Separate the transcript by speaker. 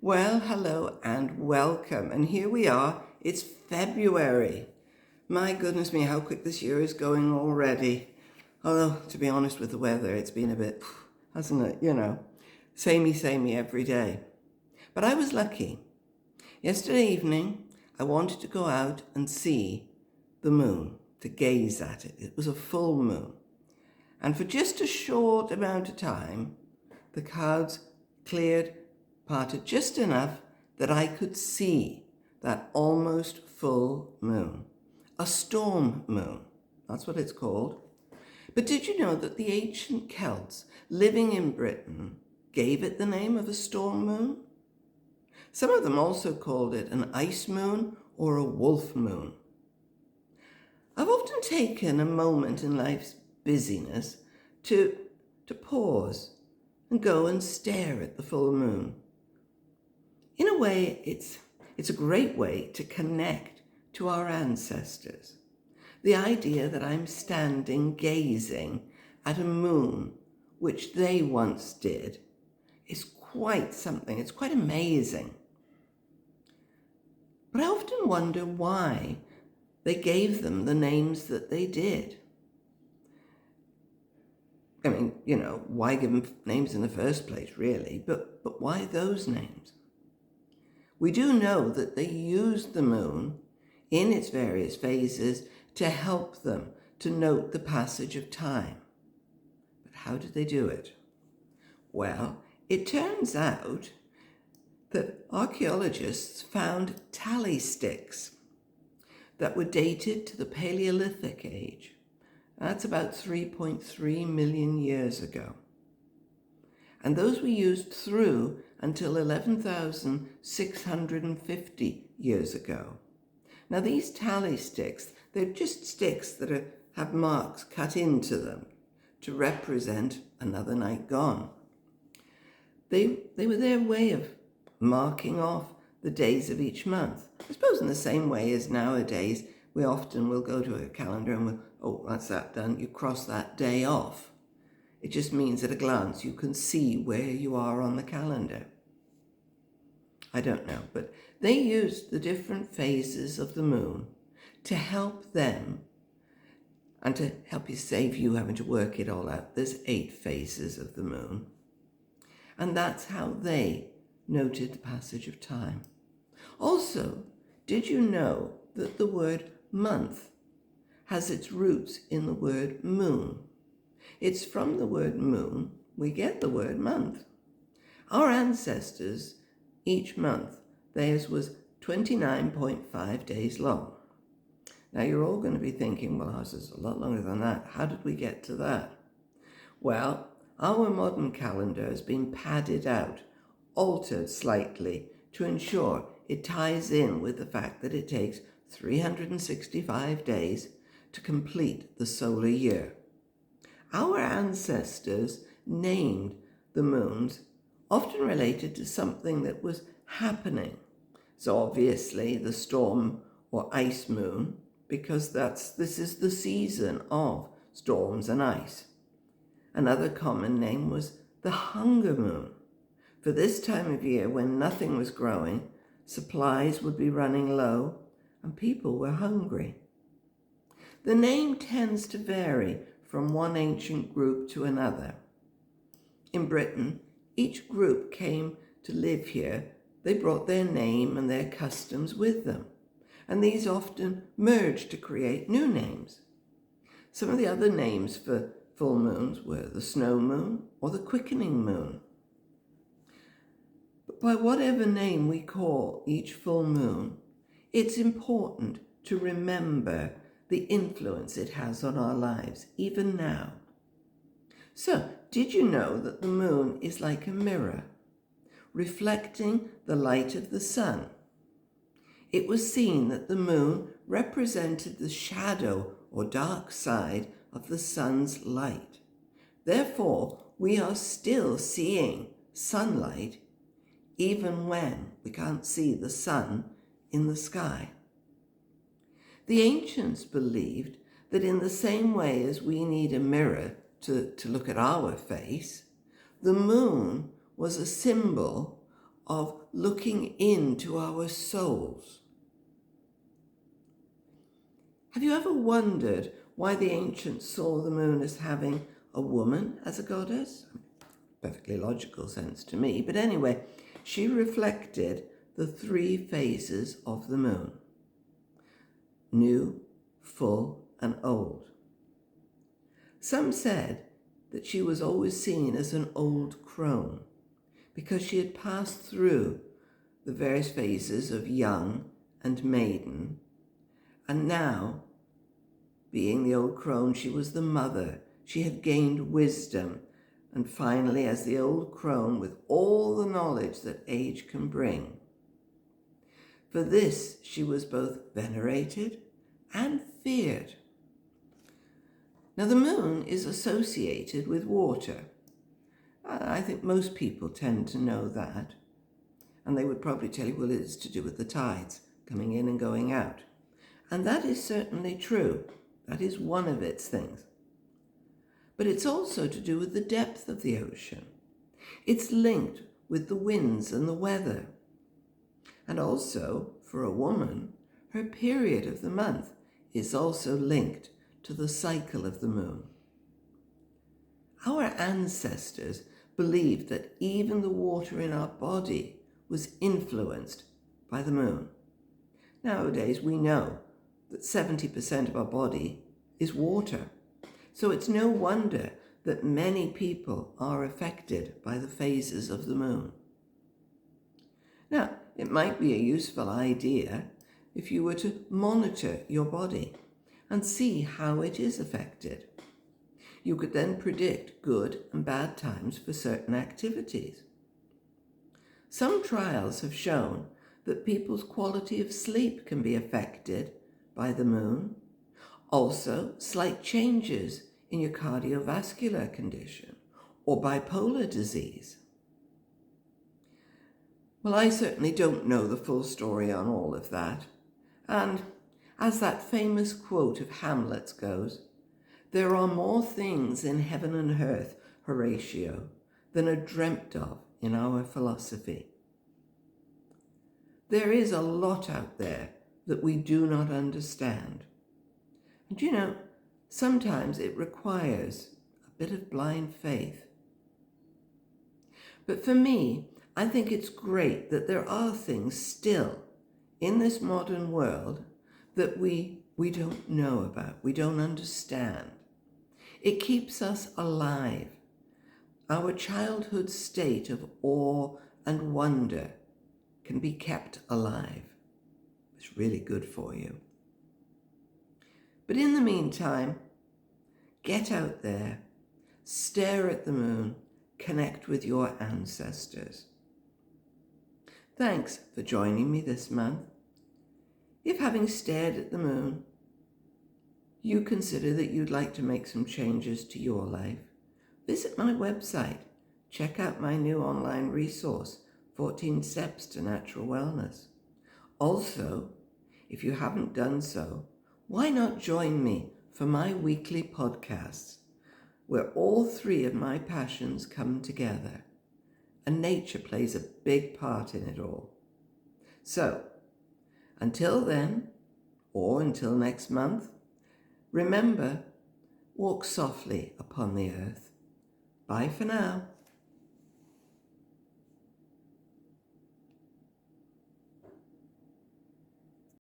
Speaker 1: Well, hello and welcome. And here we are. It's February. My goodness me, how quick this year is going already. Although, to be honest with the weather, it's been a bit, hasn't it? Samey every day. But I was lucky. Yesterday evening, I wanted to go out and see the moon, to gaze at it. It was a full moon. And for just a short amount of time, the clouds parted just enough that I could see that almost full moon. A storm moon, that's what it's called. But did you know that the ancient Celts living in Britain gave it the name of a storm moon? Some of them also called it an ice moon or a wolf moon. I've often taken a moment in life's busyness to pause and go and stare at the full moon. In a way, it's a great way to connect to our ancestors. The idea that I'm standing gazing at a moon which they once did is quite something. It's quite amazing. But I often wonder why they gave them the names that they did. I mean, why give them names in the first place, really? But why those names? We do know that they used the moon in its various phases to help them to note the passage of time. But how did they do it? Well, it turns out that archaeologists found tally sticks that were dated to the Paleolithic age. That's about 3.3 million years ago. And those were used through until 11,650 years ago. Now these tally sticks, they're just sticks that have marks cut into them to represent another night gone. They were their way of marking off the days of each month. I suppose in the same way as nowadays, we often will go to a calendar and that's that done, you cross that day off. It just means at a glance you can see where you are on the calendar. I don't know, but they used the different phases of the moon to help them and to help save you having to work it all out. There's 8 phases of the moon. And that's how they noted the passage of time. Also, did you know that the word month has its roots in the word moon? It's from the word moon we get the word month. Our ancestors, each month, theirs was 29.5 days long. Now you're all going to be thinking, well, ours is a lot longer than that. How did we get to that? Well, our modern calendar has been padded out, altered slightly to ensure it ties in with the fact that it takes 365 days to complete the solar year. Our ancestors named the moons often related to something that was happening. So obviously the storm or ice moon, because this is the season of storms and ice. Another common name was the hunger moon. For this time of year when nothing was growing, supplies would be running low and people were hungry. The name tends to vary from one ancient group to another. In Britain, each group came to live here. They brought their name and their customs with them, and these often merged to create new names. Some of the other names for full moons were the snow moon or the quickening moon. But by whatever name we call each full moon, it's important to remember the influence it has on our lives, even now. So, did you know that the moon is like a mirror, reflecting the light of the sun? It was seen that the moon represented the shadow or dark side of the sun's light. Therefore, we are still seeing sunlight even when we can't see the sun in the sky. The ancients believed that in the same way as we need a mirror to look at our face, the moon was a symbol of looking into our souls. Have you ever wondered why the ancients saw the moon as having a woman as a goddess? Perfectly logical sense to me, but anyway, she reflected the three phases of the moon: new, full, and old. Some said that she was always seen as an old crone because she had passed through the various phases of young and maiden, and now, being the old crone, she was the mother. She had gained wisdom, and finally, as the old crone, with all the knowledge that age can bring. For this, she was both venerated and feared. Now, the moon is associated with water. I think most people tend to know that. And they would probably tell you, well, it's to do with the tides coming in and going out. And that is certainly true. That is one of its things. But it's also to do with the depth of the ocean. It's linked with the winds and the weather. And also, for a woman, her period of the month is also linked to the cycle of the moon. Our ancestors believed that even the water in our body was influenced by the moon. Nowadays, we know that 70% of our body is water. So it's no wonder that many people are affected by the phases of the moon. Now, it might be a useful idea if you were to monitor your body and see how it is affected. You could then predict good and bad times for certain activities. Some trials have shown that people's quality of sleep can be affected by the moon. Also, slight changes in your cardiovascular condition or bipolar disease. Well, I certainly don't know the full story on all of that. And as that famous quote of Hamlet's goes, there are more things in heaven and earth, Horatio, than are dreamt of in our philosophy. There is a lot out there that we do not understand. And you know, sometimes it requires a bit of blind faith. But for me, I think it's great that there are things still in this modern world that we don't know about, we don't understand. It keeps us alive. Our childhood state of awe and wonder can be kept alive. It's really good for you. But in the meantime, get out there, stare at the moon, connect with your ancestors. Thanks for joining me this month. If having stared at the moon, you consider that you'd like to make some changes to your life, visit my website. Check out my new online resource, 14 Steps to Natural Wellness. Also, if you haven't done so, why not join me for my weekly podcasts, where all three of my passions come together, and nature plays a big part in it all. So, until then, or until next month, remember, walk softly upon the earth. Bye for now.